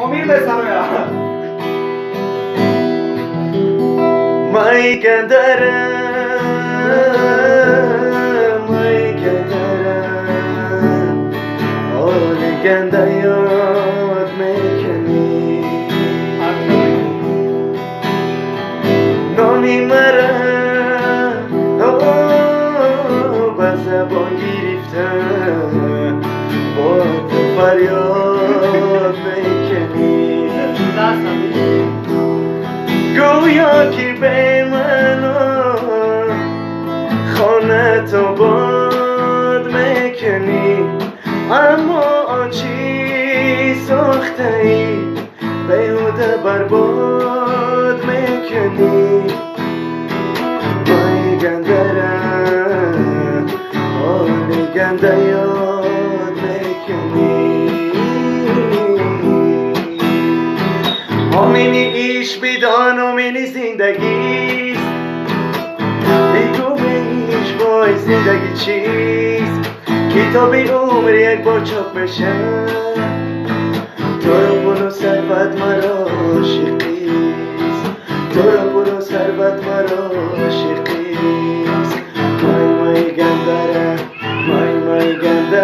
امیر بسرایا مای گندرم مای گندرم حال گنده یاد میکنی نامی مرم به زبان گرفتم با تو فریاد میکنی گویا که به منو خانه تو باد میکنی اما چی ساخته ای بیهوده برباد میکنی مای گندرم حال گنده یاد میکنی آمینی ایش بیدان آمینی زندگیست بگو ایش بای زندگی چیست کتاب عمر یک بار چاپ بشه تو رو برو ثروت مرا عاشقیست تو رو برو ثروت مرا عاشقیست